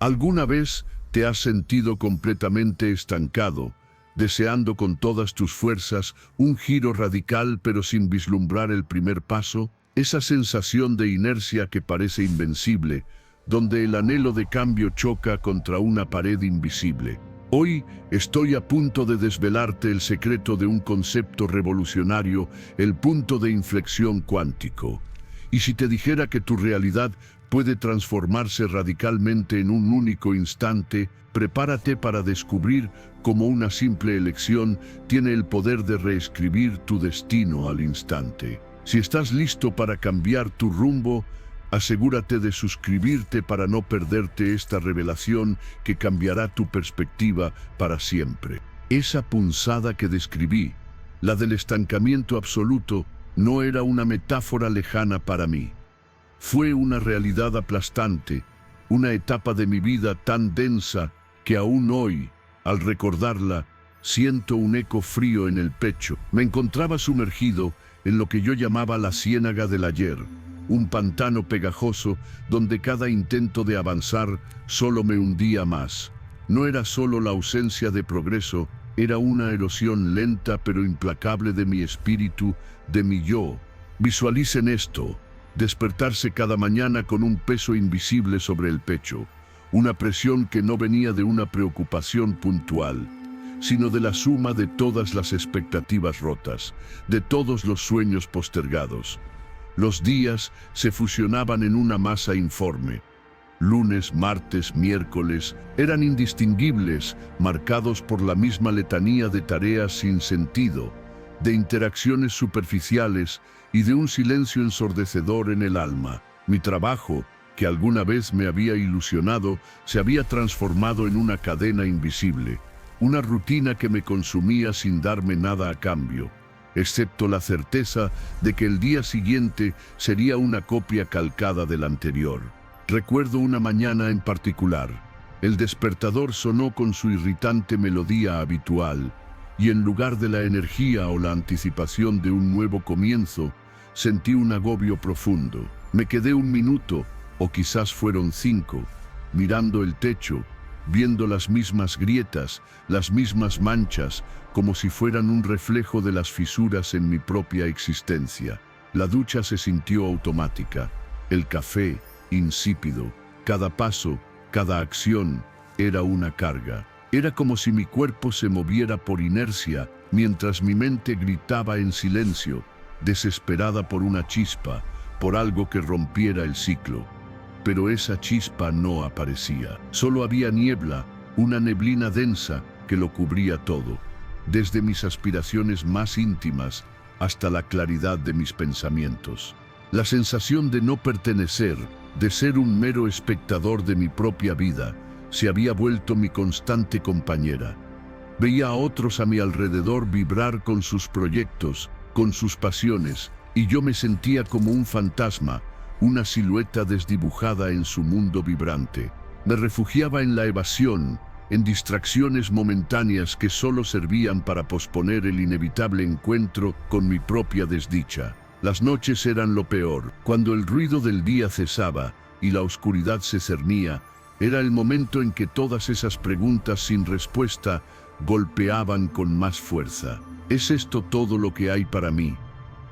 ¿Alguna vez te has sentido completamente estancado, deseando con todas tus fuerzas un giro radical pero sin vislumbrar el primer paso? Esa sensación de inercia que parece invencible, donde el anhelo de cambio choca contra una pared invisible. Hoy estoy a punto de desvelarte el secreto de un concepto revolucionario, el punto de inflexión cuántico. Y si te dijera que tu realidad puede transformarse radicalmente en un único instante, prepárate para descubrir cómo una simple elección tiene el poder de reescribir tu destino al instante. Si estás listo para cambiar tu rumbo, asegúrate de suscribirte para no perderte esta revelación que cambiará tu perspectiva para siempre. Esa punzada que describí, la del estancamiento absoluto, no era una metáfora lejana para mí. Fue una realidad aplastante, una etapa de mi vida tan densa que aún hoy, al recordarla, siento un eco frío en el pecho. Me encontraba sumergido en lo que yo llamaba la ciénaga del ayer, un pantano pegajoso donde cada intento de avanzar solo me hundía más. No era solo la ausencia de progreso, era una erosión lenta pero implacable de mi espíritu, de mi yo. Visualicen esto: despertarse cada mañana con un peso invisible sobre el pecho, una presión que no venía de una preocupación puntual, sino de la suma de todas las expectativas rotas, de todos los sueños postergados. Los días se fusionaban en una masa informe. Lunes, martes, miércoles eran indistinguibles, marcados por la misma letanía de tareas sin sentido, de interacciones superficiales y de un silencio ensordecedor en el alma. Mi trabajo, que alguna vez me había ilusionado, se había transformado en una cadena invisible, una rutina que me consumía sin darme nada a cambio, excepto la certeza de que el día siguiente sería una copia calcada del anterior. Recuerdo una mañana en particular. El despertador sonó con su irritante melodía habitual, y en lugar de la energía o la anticipación de un nuevo comienzo, sentí un agobio profundo. Me quedé un minuto, o quizás fueron 5, mirando el techo, viendo las mismas grietas, las mismas manchas, como si fueran un reflejo de las fisuras en mi propia existencia. La ducha se sintió automática, el café insípido, cada paso, cada acción era una carga. Era como si mi cuerpo se moviera por inercia, mientras mi mente gritaba en silencio, desesperada por una chispa, por algo que rompiera el ciclo. Pero esa chispa no aparecía. Solo había niebla, una neblina densa que lo cubría todo, desde mis aspiraciones más íntimas hasta la claridad de mis pensamientos. La sensación de no pertenecer, de ser un mero espectador de mi propia vida, se había vuelto mi constante compañera. Veía a otros a mi alrededor vibrar con sus proyectos, con sus pasiones, y yo me sentía como un fantasma, una silueta desdibujada en su mundo vibrante. Me refugiaba en la evasión, en distracciones momentáneas que solo servían para posponer el inevitable encuentro con mi propia desdicha. Las noches eran lo peor. Cuando el ruido del día cesaba y la oscuridad se cernía, era el momento en que todas esas preguntas sin respuesta golpeaban con más fuerza. ¿Es esto todo lo que hay para mí?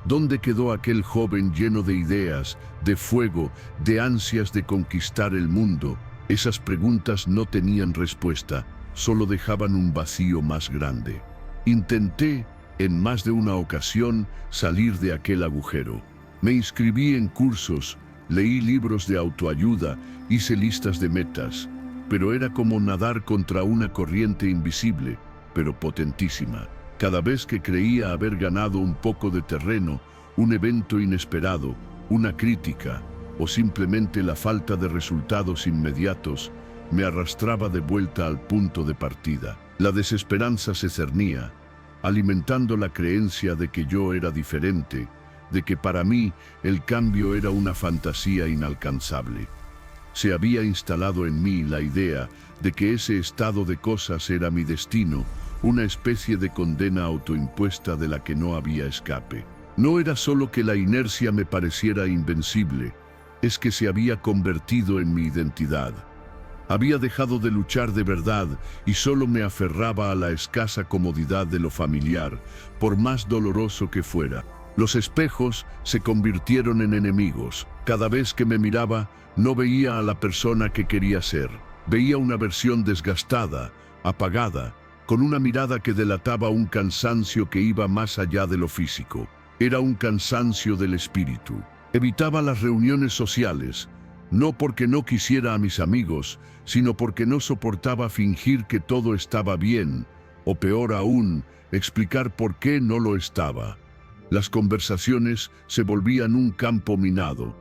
¿Dónde quedó aquel joven lleno de ideas, de fuego, de ansias de conquistar el mundo? Esas preguntas no tenían respuesta, solo dejaban un vacío más grande. Intenté, en más de una ocasión, salir de aquel agujero. Me inscribí en cursos, leí libros de autoayuda, hice listas de metas, pero era como nadar contra una corriente invisible, pero potentísima. Cada vez que creía haber ganado un poco de terreno, un evento inesperado, una crítica, o simplemente la falta de resultados inmediatos, me arrastraba de vuelta al punto de partida. La desesperanza se cernía, alimentando la creencia de que yo era diferente, de que para mí el cambio era una fantasía inalcanzable. Se había instalado en mí la idea de que ese estado de cosas era mi destino, una especie de condena autoimpuesta de la que no había escape. No era solo que la inercia me pareciera invencible, es que se había convertido en mi identidad. Había dejado de luchar de verdad y solo me aferraba a la escasa comodidad de lo familiar, por más doloroso que fuera. Los espejos se convirtieron en enemigos. Cada vez que me miraba, no veía a la persona que quería ser. Veía una versión desgastada, apagada, con una mirada que delataba un cansancio que iba más allá de lo físico. Era un cansancio del espíritu. Evitaba las reuniones sociales, no porque no quisiera a mis amigos, sino porque no soportaba fingir que todo estaba bien, o peor aún, explicar por qué no lo estaba. Las conversaciones se volvían un campo minado.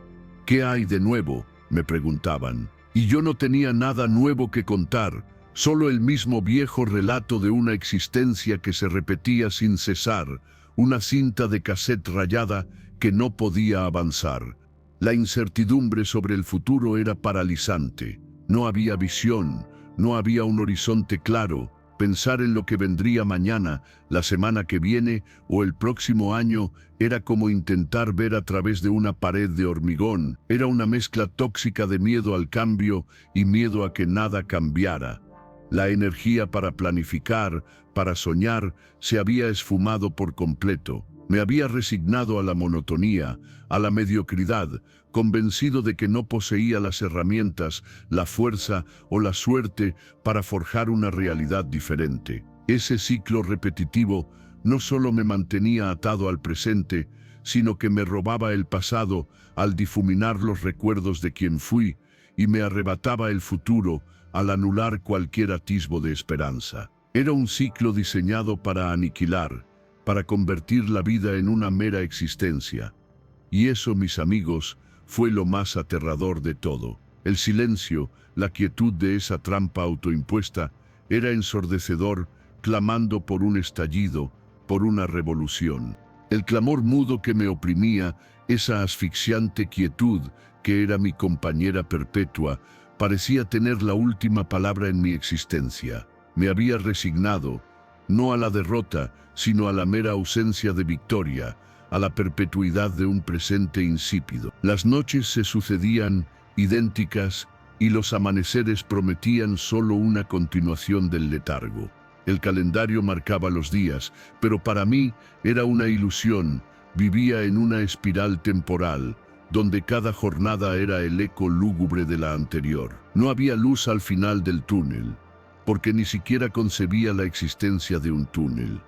¿Qué hay de nuevo?, me preguntaban. Y yo no tenía nada nuevo que contar, solo el mismo viejo relato de una existencia que se repetía sin cesar, una cinta de cassette rayada que no podía avanzar. La incertidumbre sobre el futuro era paralizante. No había visión, no había un horizonte claro. Pensar en lo que vendría mañana, la semana que viene o el próximo año era como intentar ver a través de una pared de hormigón. Era una mezcla tóxica de miedo al cambio y miedo a que nada cambiara. La energía para planificar, para soñar, se había esfumado por completo. Me había resignado a la monotonía, a la mediocridad, convencido de que no poseía las herramientas, la fuerza o la suerte para forjar una realidad diferente. Ese ciclo repetitivo no solo me mantenía atado al presente, sino que me robaba el pasado al difuminar los recuerdos de quien fui y me arrebataba el futuro al anular cualquier atisbo de esperanza. Era un ciclo diseñado para aniquilar, para convertir la vida en una mera existencia. Y eso, mis amigos, fue lo más aterrador de todo. El silencio, la quietud de esa trampa autoimpuesta, era ensordecedor, clamando por un estallido, por una revolución. El clamor mudo que me oprimía, esa asfixiante quietud que era mi compañera perpetua, parecía tener la última palabra en mi existencia. Me había resignado, no a la derrota, sino a la mera ausencia de victoria, a la perpetuidad de un presente insípido. Las noches se sucedían idénticas y los amaneceres prometían solo una continuación del letargo. El calendario marcaba los días, pero para mí era una ilusión. Vivía en una espiral temporal, donde cada jornada era el eco lúgubre de la anterior. No había luz al final del túnel, porque ni siquiera concebía la existencia de un túnel.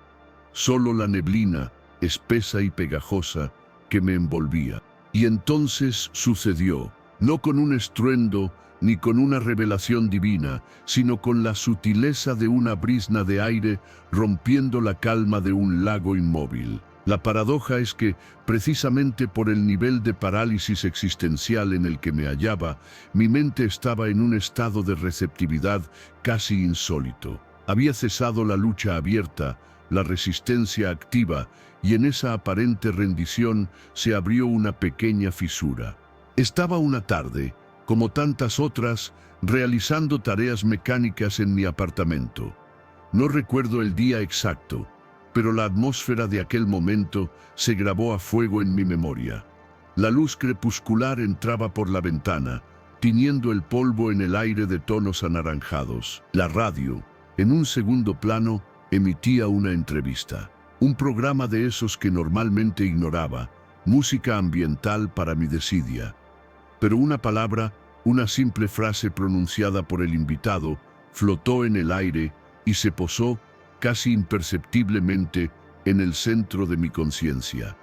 Solo la neblina, espesa y pegajosa, que me envolvía. Y entonces sucedió, no con un estruendo ni con una revelación divina, sino con la sutileza de una brisna de aire rompiendo la calma de un lago inmóvil. La paradoja es que, precisamente por el nivel de parálisis existencial en el que me hallaba, mi mente estaba en un estado de receptividad casi insólito. Había cesado la lucha abierta, la resistencia activa, y en esa aparente rendición se abrió una pequeña fisura. Estaba una tarde, como tantas otras, realizando tareas mecánicas en mi apartamento. No recuerdo el día exacto, pero la atmósfera de aquel momento se grabó a fuego en mi memoria. La luz crepuscular entraba por la ventana, tiñendo el polvo en el aire de tonos anaranjados. La radio, en un segundo plano, emitía una entrevista. Un programa de esos que normalmente ignoraba, música ambiental para mi desidia. Pero una palabra, una simple frase pronunciada por el invitado, flotó en el aire y se posó, casi imperceptiblemente, en el centro de mi conciencia.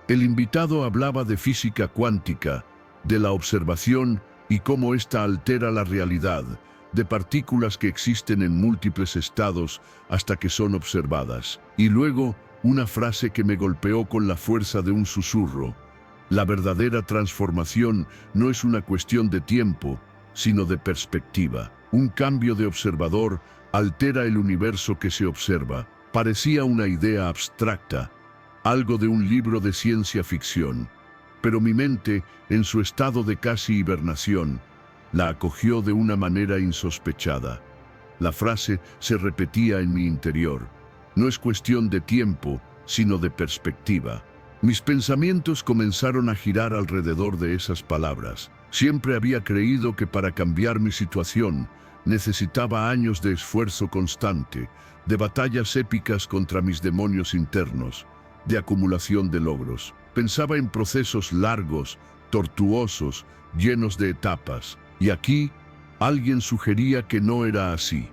El invitado hablaba de física cuántica, de la observación y cómo ésta altera la realidad, de partículas que existen en múltiples estados hasta que son observadas. Y luego, una frase que me golpeó con la fuerza de un susurro. La verdadera transformación no es una cuestión de tiempo, sino de perspectiva. Un cambio de observador altera el universo que se observa. Parecía una idea abstracta, algo de un libro de ciencia ficción, pero mi mente, en su estado de casi hibernación, la acogió de una manera insospechada. La frase se repetía en mi interior. No es cuestión de tiempo, sino de perspectiva. Mis pensamientos comenzaron a girar alrededor de esas palabras. Siempre había creído que para cambiar mi situación Necesitaba años de esfuerzo constante, de batallas épicas contra mis demonios internos, de acumulación de logros. Pensaba en procesos largos, tortuosos, llenos de etapas. Y aquí, alguien sugería que no era así,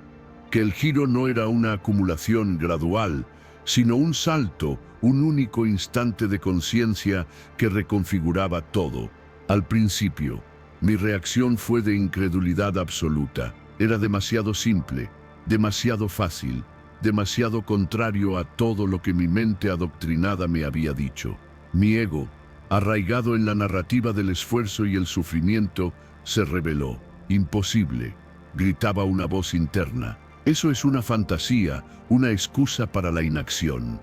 que el giro no era una acumulación gradual, sino un salto, un único instante de conciencia que reconfiguraba todo. Al principio, mi reacción fue de incredulidad absoluta. Era demasiado simple, demasiado fácil, demasiado contrario a todo lo que mi mente adoctrinada me había dicho. Mi ego, arraigado en la narrativa del esfuerzo y el sufrimiento, se rebeló. Imposible, gritaba una voz interna. Eso es una fantasía, una excusa para la inacción.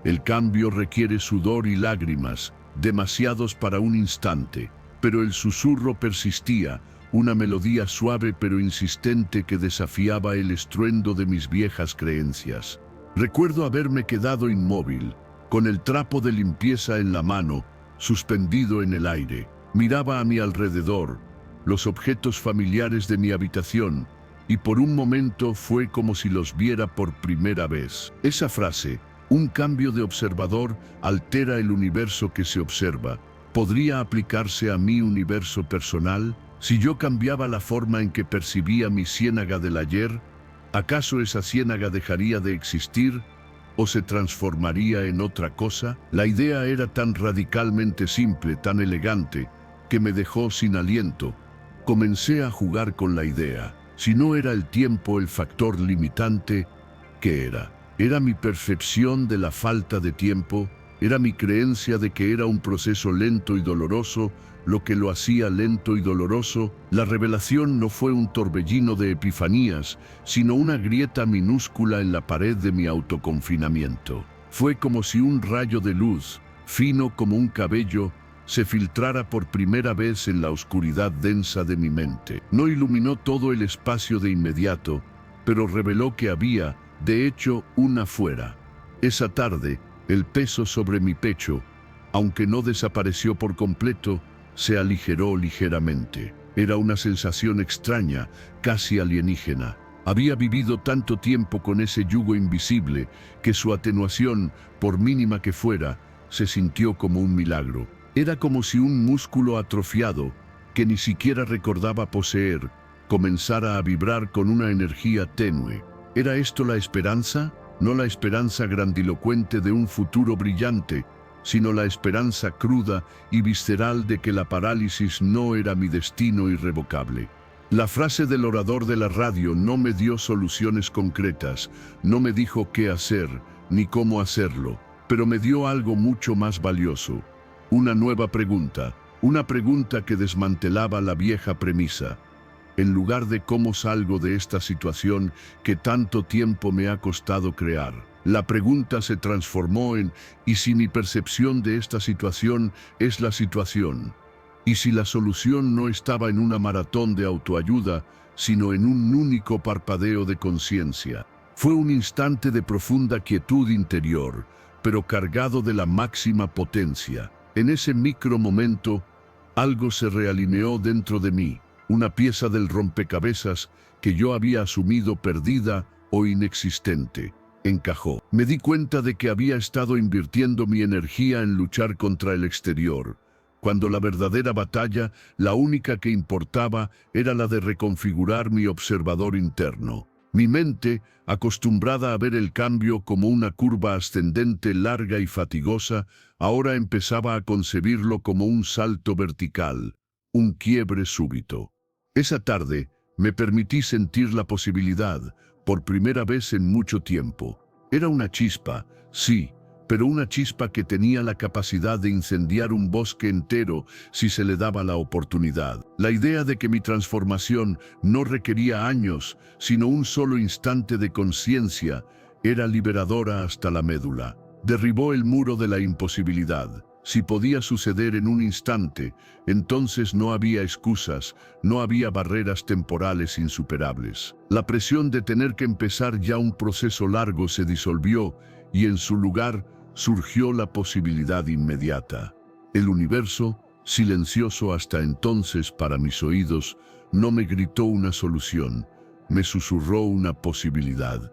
El cambio requiere sudor y lágrimas, demasiados para un instante, pero el susurro persistía, una melodía suave pero insistente que desafiaba el estruendo de mis viejas creencias. Recuerdo haberme quedado inmóvil, con el trapo de limpieza en la mano, suspendido en el aire. Miraba a mi alrededor, los objetos familiares de mi habitación, y por un momento fue como si los viera por primera vez. Esa frase, un cambio de observador, altera el universo que se observa. ¿Podría aplicarse a mi universo personal? Si yo cambiaba la forma en que percibía mi ciénaga del ayer, ¿acaso esa ciénaga dejaría de existir o se transformaría en otra cosa? La idea era tan radicalmente simple, tan elegante, que me dejó sin aliento. Comencé a jugar con la idea. Si no era el tiempo el factor limitante, ¿qué era? ¿Era mi percepción de la falta de tiempo? ¿Era mi creencia de que era un proceso lento y doloroso lo que lo hacía lento y doloroso? La revelación no fue un torbellino de epifanías, sino una grieta minúscula en la pared de mi autoconfinamiento. Fue como si un rayo de luz, fino como un cabello, se filtrara por primera vez en la oscuridad densa de mi mente. No iluminó todo el espacio de inmediato, pero reveló que había, de hecho, una fuera. Esa tarde, el peso sobre mi pecho, aunque no desapareció por completo, se aligeró ligeramente. Era una sensación extraña, casi alienígena. Había vivido tanto tiempo con ese yugo invisible que su atenuación, por mínima que fuera, se sintió como un milagro. Era como si un músculo atrofiado, que ni siquiera recordaba poseer, comenzara a vibrar con una energía tenue. ¿Era esto la esperanza? No la esperanza grandilocuente de un futuro brillante, sino la esperanza cruda y visceral de que la parálisis no era mi destino irrevocable. La frase del orador de la radio no me dio soluciones concretas, no me dijo qué hacer, ni cómo hacerlo, pero me dio algo mucho más valioso. Una nueva pregunta, una pregunta que desmantelaba la vieja premisa. En lugar de cómo salgo de esta situación que tanto tiempo me ha costado crear, la pregunta se transformó en ¿y si mi percepción de esta situación es la situación? ¿Y si la solución no estaba en una maratón de autoayuda, sino en un único parpadeo de conciencia? Fue un instante de profunda quietud interior, pero cargado de la máxima potencia. En ese micro momento, algo se realineó dentro de mí, una pieza del rompecabezas que yo había asumido perdida o inexistente. Encajó. Me di cuenta de que había estado invirtiendo mi energía en luchar contra el exterior, cuando la verdadera batalla, la única que importaba, era la de reconfigurar mi observador interno. Mi mente, acostumbrada a ver el cambio como una curva ascendente larga y fatigosa, ahora empezaba a concebirlo como un salto vertical, un quiebre súbito. Esa tarde me permití sentir la posibilidad, por primera vez en mucho tiempo. Era una chispa, sí, pero una chispa que tenía la capacidad de incendiar un bosque entero si se le daba la oportunidad. La idea de que mi transformación no requería años, sino un solo instante de conciencia, era liberadora hasta la médula. Derribó el muro de la imposibilidad. Si podía suceder en un instante, entonces no había excusas, no había barreras temporales insuperables. La presión de tener que empezar ya un proceso largo se disolvió y en su lugar surgió la posibilidad inmediata. El universo, silencioso hasta entonces para mis oídos, no me gritó una solución, me susurró una posibilidad.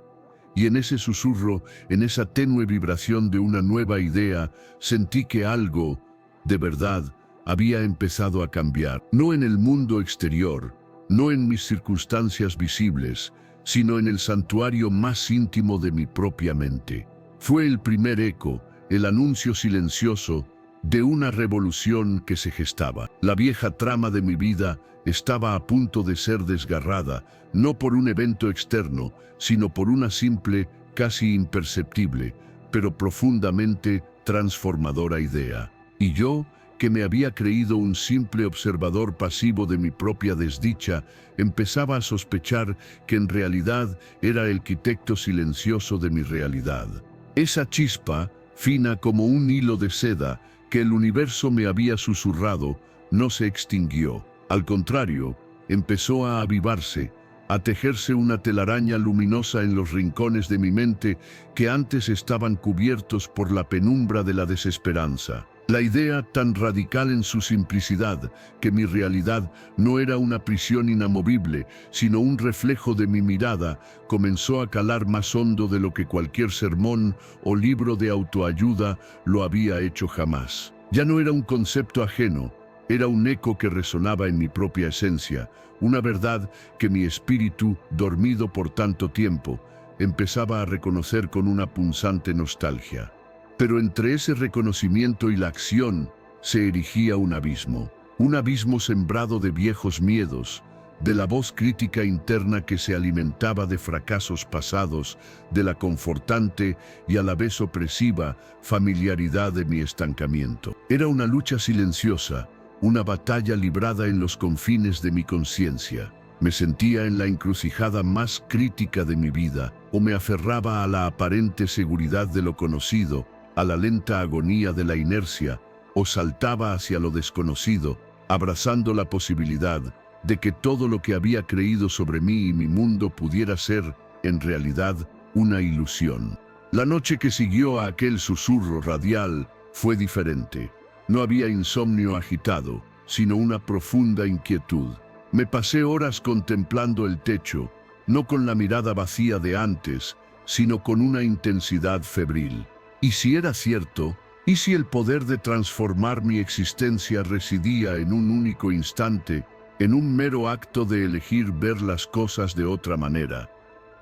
Y en ese susurro, en esa tenue vibración de una nueva idea, sentí que algo, de verdad, había empezado a cambiar. No en el mundo exterior, no en mis circunstancias visibles, sino en el santuario más íntimo de mi propia mente. Fue el primer eco, el anuncio silencioso de una revolución que se gestaba. La vieja trama de mi vida estaba a punto de ser desgarrada, no por un evento externo, sino por una simple, casi imperceptible, pero profundamente transformadora idea. Y yo, que me había creído un simple observador pasivo de mi propia desdicha, empezaba a sospechar que en realidad era el arquitecto silencioso de mi realidad. Esa chispa, fina como un hilo de seda, que el universo me había susurrado, no se extinguió. Al contrario, empezó a avivarse, a tejerse una telaraña luminosa en los rincones de mi mente que antes estaban cubiertos por la penumbra de la desesperanza. La idea tan radical en su simplicidad, que mi realidad no era una prisión inamovible, sino un reflejo de mi mirada, comenzó a calar más hondo de lo que cualquier sermón o libro de autoayuda lo había hecho jamás. Ya no era un concepto ajeno, era un eco que resonaba en mi propia esencia, una verdad que mi espíritu, dormido por tanto tiempo, empezaba a reconocer con una punzante nostalgia. Pero entre ese reconocimiento y la acción se erigía un abismo sembrado de viejos miedos, de la voz crítica interna que se alimentaba de fracasos pasados, de la confortante y a la vez opresiva familiaridad de mi estancamiento. Era una lucha silenciosa, una batalla librada en los confines de mi conciencia. Me sentía en la encrucijada más crítica de mi vida, o me aferraba a la aparente seguridad de lo conocido, a la lenta agonía de la inercia, o saltaba hacia lo desconocido, abrazando la posibilidad de que todo lo que había creído sobre mí y mi mundo pudiera ser, en realidad, una ilusión. La noche que siguió a aquel susurro radial fue diferente. No había insomnio agitado, sino una profunda inquietud. Me pasé horas contemplando el techo, no con la mirada vacía de antes, sino con una intensidad febril. ¿Y si era cierto? ¿Y si el poder de transformar mi existencia residía en un único instante, en un mero acto de elegir ver las cosas de otra manera?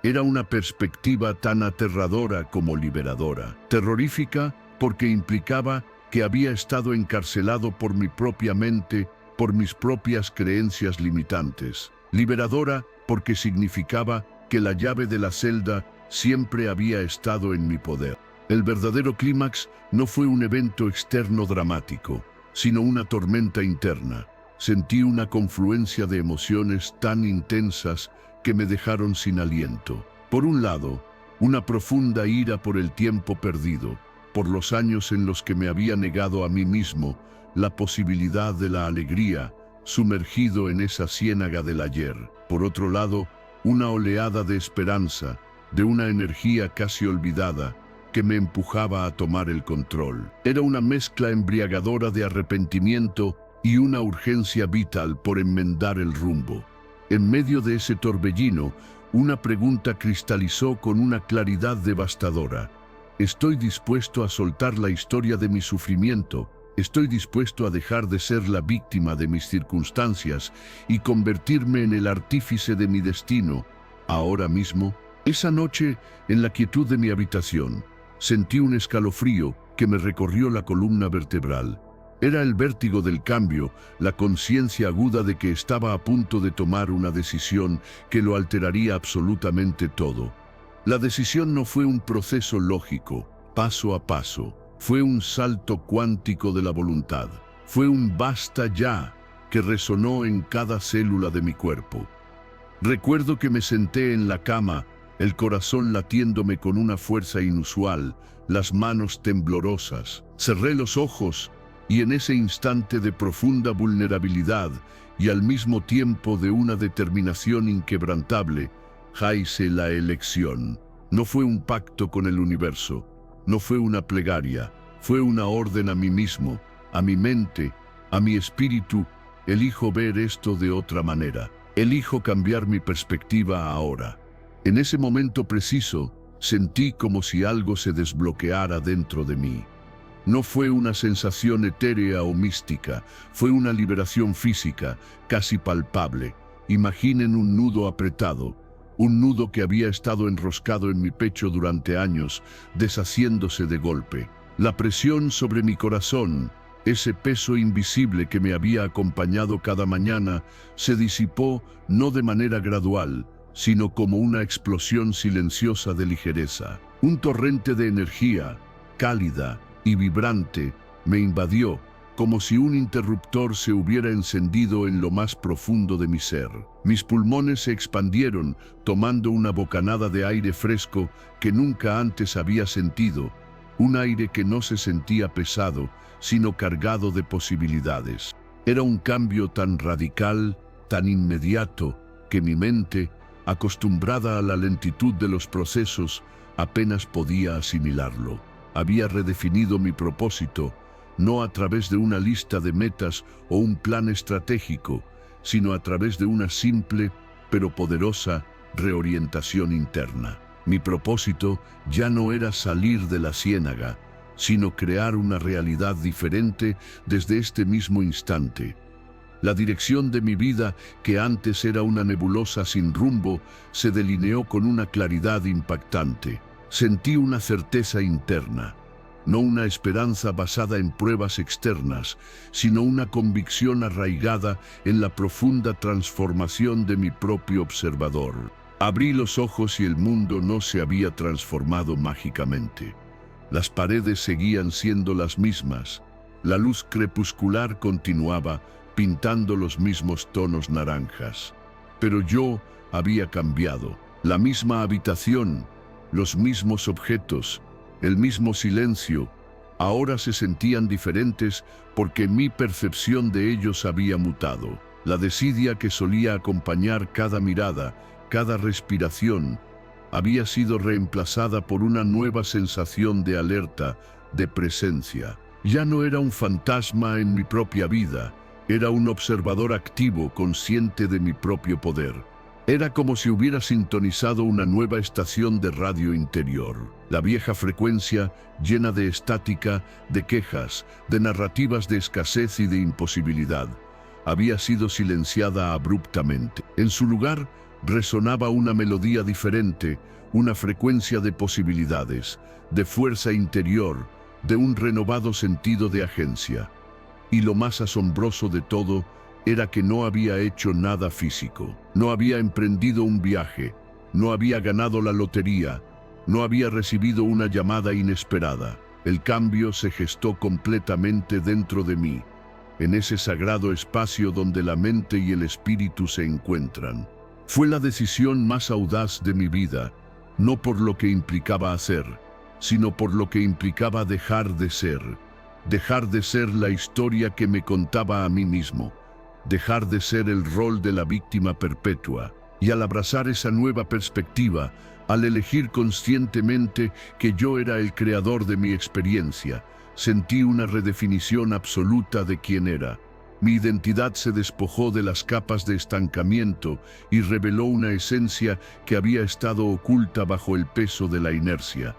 Era una perspectiva tan aterradora como liberadora. Terrorífica porque implicaba que había estado encarcelado por mi propia mente, por mis propias creencias limitantes. Liberadora porque significaba que la llave de la celda siempre había estado en mi poder. El verdadero clímax no fue un evento externo dramático, sino una tormenta interna. Sentí una confluencia de emociones tan intensas que me dejaron sin aliento. Por un lado, una profunda ira por el tiempo perdido, por los años en los que me había negado a mí mismo la posibilidad de la alegría, sumergido en esa ciénaga del ayer. Por otro lado, una oleada de esperanza, de una energía casi olvidada, que me empujaba a tomar el control. Era una mezcla embriagadora de arrepentimiento y una urgencia vital por enmendar el rumbo. En medio de ese torbellino, una pregunta cristalizó con una claridad devastadora. ¿Estoy dispuesto a soltar la historia de mi sufrimiento? ¿Estoy dispuesto a dejar de ser la víctima de mis circunstancias y convertirme en el artífice de mi destino, ahora mismo? Esa noche, en la quietud de mi habitación, sentí un escalofrío que me recorrió la columna vertebral. Era el vértigo del cambio, la conciencia aguda de que estaba a punto de tomar una decisión que lo alteraría absolutamente todo. La decisión no fue un proceso lógico, paso a paso. Fue un salto cuántico de la voluntad. Fue un basta ya que resonó en cada célula de mi cuerpo. Recuerdo que me senté en la cama, el corazón latiéndome con una fuerza inusual, las manos temblorosas. Cerré los ojos y en ese instante de profunda vulnerabilidad y al mismo tiempo de una determinación inquebrantable, hice la elección. No fue un pacto con el universo, no fue una plegaria, fue una orden a mí mismo, a mi mente, a mi espíritu. Elijo ver esto de otra manera. Elijo cambiar mi perspectiva ahora. En ese momento preciso, sentí como si algo se desbloqueara dentro de mí. No fue una sensación etérea o mística, fue una liberación física, casi palpable. Imaginen un nudo apretado, un nudo que había estado enroscado en mi pecho durante años, deshaciéndose de golpe. La presión sobre mi corazón, ese peso invisible que me había acompañado cada mañana, se disipó no de manera gradual, sino como una explosión silenciosa de ligereza. Un torrente de energía, cálida y vibrante, me invadió, como si un interruptor se hubiera encendido en lo más profundo de mi ser. Mis pulmones se expandieron, tomando una bocanada de aire fresco que nunca antes había sentido, un aire que no se sentía pesado, sino cargado de posibilidades. Era un cambio tan radical, tan inmediato, que mi mente, acostumbrada a la lentitud de los procesos, apenas podía asimilarlo. Había redefinido mi propósito, no a través de una lista de metas o un plan estratégico, sino a través de una simple, pero poderosa, reorientación interna. Mi propósito ya no era salir de la ciénaga, sino crear una realidad diferente desde este mismo instante. La dirección de mi vida, que antes era una nebulosa sin rumbo, se delineó con una claridad impactante. Sentí una certeza interna, no una esperanza basada en pruebas externas, sino una convicción arraigada en la profunda transformación de mi propio observador. Abrí los ojos y el mundo no se había transformado mágicamente. Las paredes seguían siendo las mismas. La luz crepuscular continuaba, pintando los mismos tonos naranjas. Pero yo había cambiado. La misma habitación, los mismos objetos, el mismo silencio, ahora se sentían diferentes porque mi percepción de ellos había mutado. La desidia que solía acompañar cada mirada, cada respiración, había sido reemplazada por una nueva sensación de alerta, de presencia. Ya no era un fantasma en mi propia vida, era un observador activo, consciente de mi propio poder. Era como si hubiera sintonizado una nueva estación de radio interior. La vieja frecuencia, llena de estática, de quejas, de narrativas de escasez y de imposibilidad, había sido silenciada abruptamente. En su lugar, resonaba una melodía diferente, una frecuencia de posibilidades, de fuerza interior, de un renovado sentido de agencia. Y lo más asombroso de todo era que no había hecho nada físico. No había emprendido un viaje, no había ganado la lotería, no había recibido una llamada inesperada. El cambio se gestó completamente dentro de mí, en ese sagrado espacio donde la mente y el espíritu se encuentran. Fue la decisión más audaz de mi vida, no por lo que implicaba hacer, sino por lo que implicaba dejar de ser la historia que me contaba a mí mismo, dejar de ser el rol de la víctima perpetua. Y al abrazar esa nueva perspectiva, al elegir conscientemente que yo era el creador de mi experiencia, sentí una redefinición absoluta de quién era. Mi identidad se despojó de las capas de estancamiento y reveló una esencia que había estado oculta bajo el peso de la inercia.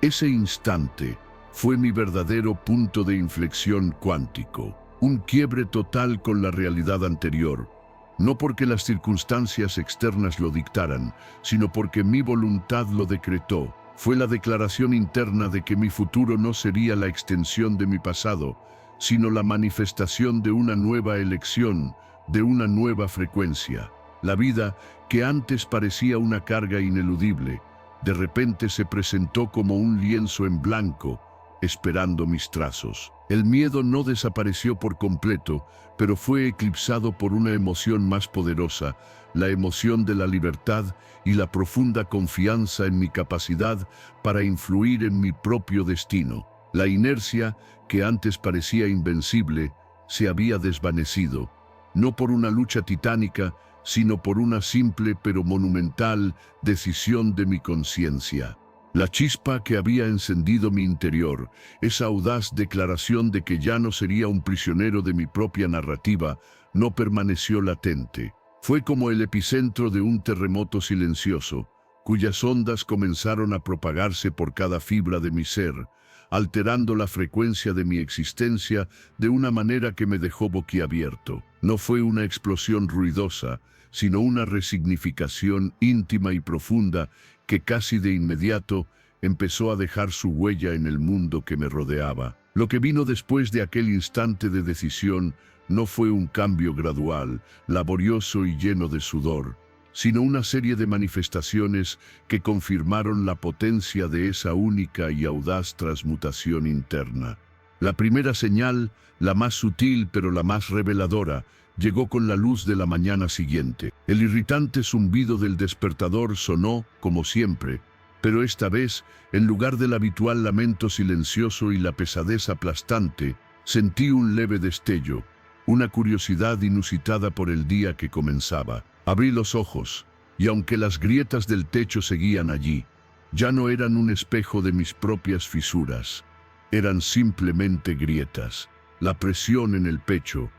Ese instante fue mi verdadero punto de inflexión cuántico, un quiebre total con la realidad anterior, no porque las circunstancias externas lo dictaran, sino porque mi voluntad lo decretó. Fue la declaración interna de que mi futuro no sería la extensión de mi pasado, sino la manifestación de una nueva elección, de una nueva frecuencia. La vida, que antes parecía una carga ineludible, de repente se presentó como un lienzo en blanco, esperando mis trazos. El miedo no desapareció por completo, pero fue eclipsado por una emoción más poderosa, la emoción de la libertad y la profunda confianza en mi capacidad para influir en mi propio destino. La inercia, que antes parecía invencible, se había desvanecido, no por una lucha titánica, sino por una simple pero monumental decisión de mi conciencia. La chispa que había encendido mi interior, esa audaz declaración de que ya no sería un prisionero de mi propia narrativa, no permaneció latente. Fue como el epicentro de un terremoto silencioso, cuyas ondas comenzaron a propagarse por cada fibra de mi ser, alterando la frecuencia de mi existencia de una manera que me dejó boquiabierto. No fue una explosión ruidosa, sino una resignificación íntima y profunda que casi de inmediato empezó a dejar su huella en el mundo que me rodeaba. Lo que vino después de aquel instante de decisión no fue un cambio gradual, laborioso y lleno de sudor, sino una serie de manifestaciones que confirmaron la potencia de esa única y audaz transmutación interna. La primera señal, la más sutil pero la más reveladora, llegó con la luz de la mañana siguiente. El irritante zumbido del despertador sonó, como siempre, pero esta vez, en lugar del habitual lamento silencioso y la pesadez aplastante, sentí un leve destello, una curiosidad inusitada por el día que comenzaba. Abrí los ojos, y aunque las grietas del techo seguían allí, ya no eran un espejo de mis propias fisuras, eran simplemente grietas. La presión en el pecho,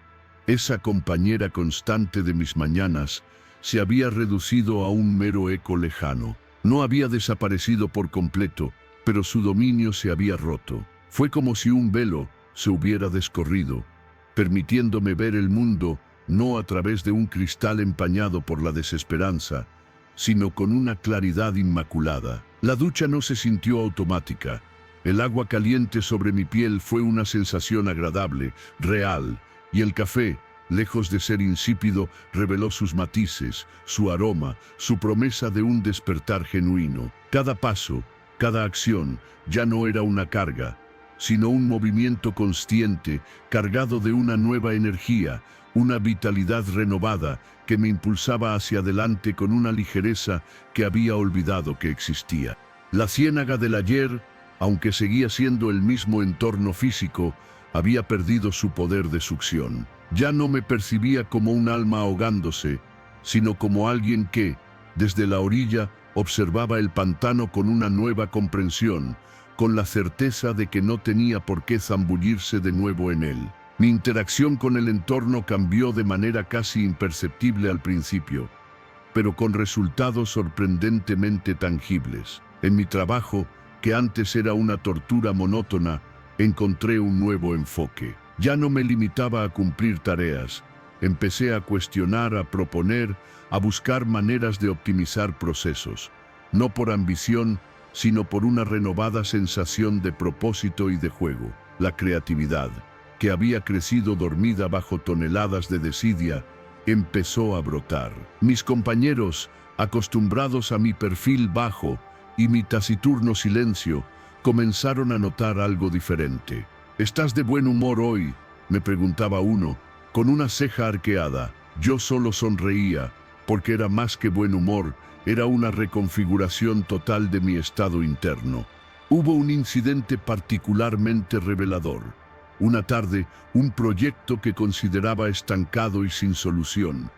esa compañera constante de mis mañanas, se había reducido a un mero eco lejano. No había desaparecido por completo, pero su dominio se había roto. Fue como si un velo se hubiera descorrido, permitiéndome ver el mundo no a través de un cristal empañado por la desesperanza, sino con una claridad inmaculada. La ducha no se sintió automática. El agua caliente sobre mi piel fue una sensación agradable, real, y el café, lejos de ser insípido, reveló sus matices, su aroma, su promesa de un despertar genuino. Cada paso, cada acción, ya no era una carga, sino un movimiento consciente, cargado de una nueva energía, una vitalidad renovada que me impulsaba hacia adelante con una ligereza que había olvidado que existía. La ciénaga del ayer, aunque seguía siendo el mismo entorno físico, había perdido su poder de succión. Ya no me percibía como un alma ahogándose, sino como alguien que, desde la orilla, observaba el pantano con una nueva comprensión, con la certeza de que no tenía por qué zambullirse de nuevo en él. Mi interacción con el entorno cambió de manera casi imperceptible al principio, pero con resultados sorprendentemente tangibles. En mi trabajo, que antes era una tortura monótona, encontré un nuevo enfoque. Ya no me limitaba a cumplir tareas. Empecé a cuestionar, a proponer, a buscar maneras de optimizar procesos, no por ambición, sino por una renovada sensación de propósito y de juego. La creatividad, que había crecido dormida bajo toneladas de desidia, empezó a brotar. Mis compañeros, acostumbrados a mi perfil bajo y mi taciturno silencio, comenzaron a notar algo diferente. «¿Estás de buen humor hoy?», me preguntaba uno, con una ceja arqueada. Yo solo sonreía, porque era más que buen humor, era una reconfiguración total de mi estado interno. Hubo un incidente particularmente revelador. Una tarde, un proyecto que consideraba estancado y sin solución.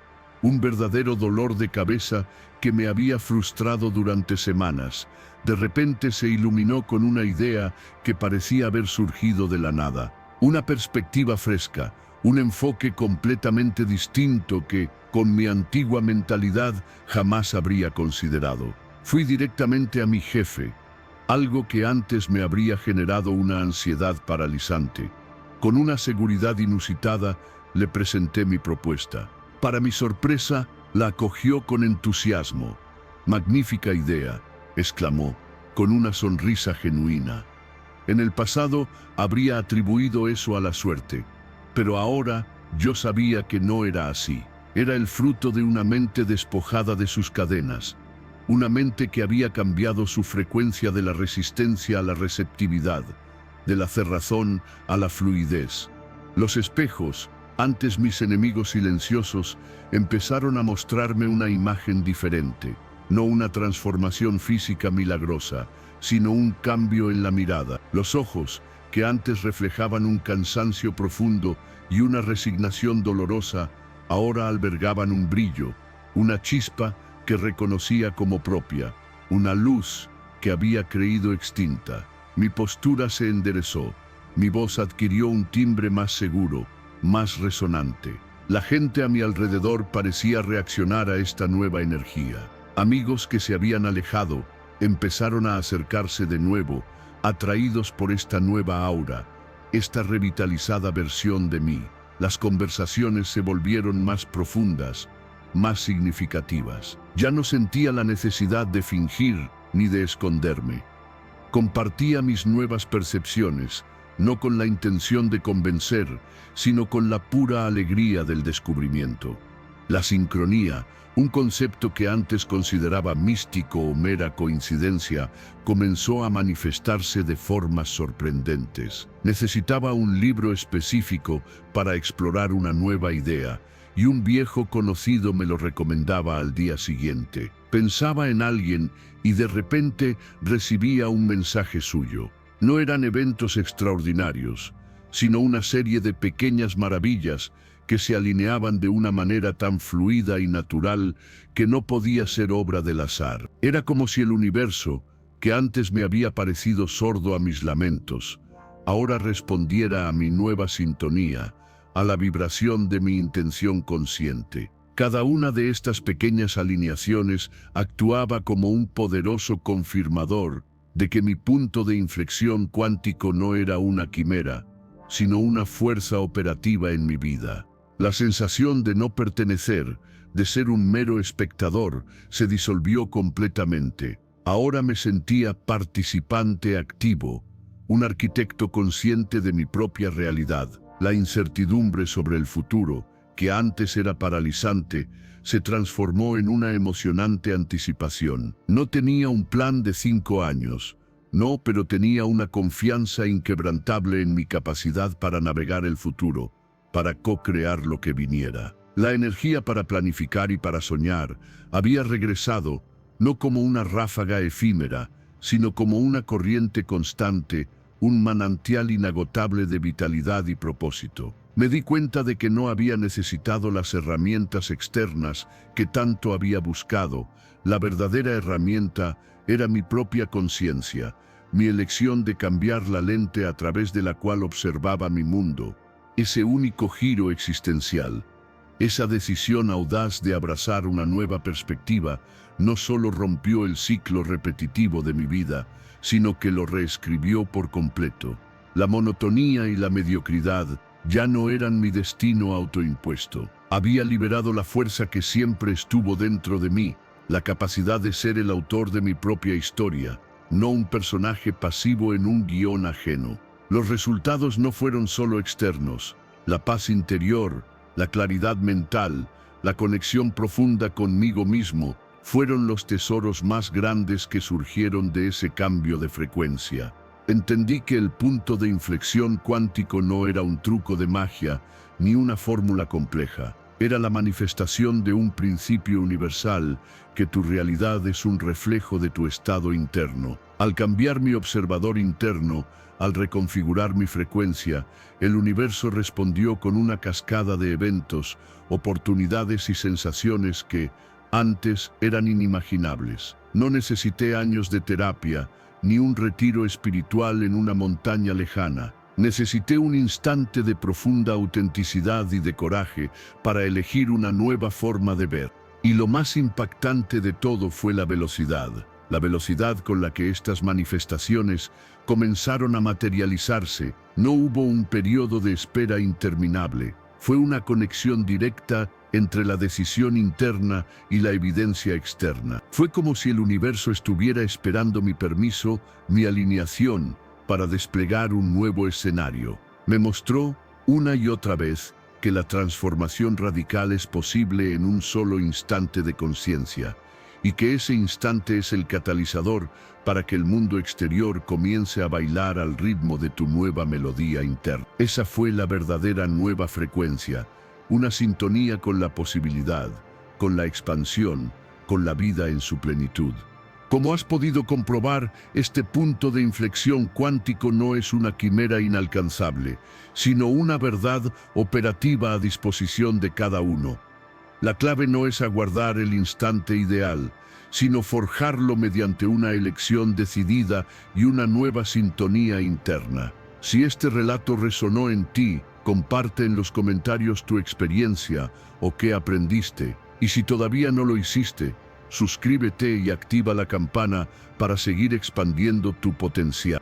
Un verdadero dolor de cabeza que me había frustrado durante semanas. De repente se iluminó con una idea que parecía haber surgido de la nada. Una perspectiva fresca, un enfoque completamente distinto que, con mi antigua mentalidad, jamás habría considerado. Fui directamente a mi jefe, algo que antes me habría generado una ansiedad paralizante. Con una seguridad inusitada, le presenté mi propuesta. Para mi sorpresa, la acogió con entusiasmo. «Magnífica idea», exclamó, con una sonrisa genuina. En el pasado habría atribuido eso a la suerte, pero ahora yo sabía que no era así. Era el fruto de una mente despojada de sus cadenas, una mente que había cambiado su frecuencia de la resistencia a la receptividad, de la cerrazón a la fluidez. Los espejos, antes mis enemigos silenciosos, empezaron a mostrarme una imagen diferente. No una transformación física milagrosa, sino un cambio en la mirada. Los ojos, que antes reflejaban un cansancio profundo y una resignación dolorosa, ahora albergaban un brillo, una chispa que reconocía como propia, una luz que había creído extinta. Mi postura se enderezó, mi voz adquirió un timbre más seguro, más resonante. La gente a mi alrededor parecía reaccionar a esta nueva energía. Amigos que se habían alejado empezaron a acercarse de nuevo, atraídos por esta nueva aura, esta revitalizada versión de mí. Las conversaciones se volvieron más profundas, más significativas. Ya no sentía la necesidad de fingir ni de esconderme. Compartía mis nuevas percepciones, no con la intención de convencer, sino con la pura alegría del descubrimiento. La sincronía, un concepto que antes consideraba místico o mera coincidencia, comenzó a manifestarse de formas sorprendentes. Necesitaba un libro específico para explorar una nueva idea, y un viejo conocido me lo recomendaba al día siguiente. Pensaba en alguien y de repente recibía un mensaje suyo. No eran eventos extraordinarios, sino una serie de pequeñas maravillas que se alineaban de una manera tan fluida y natural que no podía ser obra del azar. Era como si el universo, que antes me había parecido sordo a mis lamentos, ahora respondiera a mi nueva sintonía, a la vibración de mi intención consciente. Cada una de estas pequeñas alineaciones actuaba como un poderoso confirmador de que mi punto de inflexión cuántico no era una quimera, sino una fuerza operativa en mi vida. La sensación de no pertenecer, de ser un mero espectador, se disolvió completamente. Ahora me sentía participante activo, un arquitecto consciente de mi propia realidad. La incertidumbre sobre el futuro, que antes era paralizante, se transformó en una emocionante anticipación. No tenía un plan de 5 años, no, pero tenía una confianza inquebrantable en mi capacidad para navegar el futuro, para co-crear lo que viniera. La energía para planificar y para soñar había regresado, no como una ráfaga efímera, sino como una corriente constante, un manantial inagotable de vitalidad y propósito. Me di cuenta de que no había necesitado las herramientas externas que tanto había buscado. La verdadera herramienta era mi propia conciencia, mi elección de cambiar la lente a través de la cual observaba mi mundo. Ese único giro existencial, esa decisión audaz de abrazar una nueva perspectiva, no solo rompió el ciclo repetitivo de mi vida, sino que lo reescribió por completo. La monotonía y la mediocridad ya no eran mi destino autoimpuesto. Había liberado la fuerza que siempre estuvo dentro de mí, la capacidad de ser el autor de mi propia historia, no un personaje pasivo en un guión ajeno. Los resultados no fueron solo externos. La paz interior, la claridad mental, la conexión profunda conmigo mismo, fueron los tesoros más grandes que surgieron de ese cambio de frecuencia. Entendí que el punto de inflexión cuántico no era un truco de magia, ni una fórmula compleja. Era la manifestación de un principio universal, que tu realidad es un reflejo de tu estado interno. Al cambiar mi observador interno, al reconfigurar mi frecuencia, el universo respondió con una cascada de eventos, oportunidades y sensaciones que, antes, eran inimaginables. No necesité años de terapia, ni un retiro espiritual en una montaña lejana. Necesité un instante de profunda autenticidad y de coraje para elegir una nueva forma de ver. Y lo más impactante de todo fue la velocidad con la que estas manifestaciones comenzaron a materializarse. No hubo un periodo de espera interminable. Fue una conexión directa entre la decisión interna y la evidencia externa. Fue como si el universo estuviera esperando mi permiso, mi alineación, para desplegar un nuevo escenario. Me mostró, una y otra vez, que la transformación radical es posible en un solo instante de conciencia, y que ese instante es el catalizador para que el mundo exterior comience a bailar al ritmo de tu nueva melodía interna. Esa fue la verdadera nueva frecuencia, una sintonía con la posibilidad, con la expansión, con la vida en su plenitud. Como has podido comprobar, este punto de inflexión cuántico no es una quimera inalcanzable, sino una verdad operativa a disposición de cada uno. La clave no es aguardar el instante ideal, sino forjarlo mediante una elección decidida y una nueva sintonía interna. Si este relato resonó en ti, Comparte en los comentarios tu experiencia o qué aprendiste. Y si todavía no lo hiciste, suscríbete y activa la campana para seguir expandiendo tu potencial.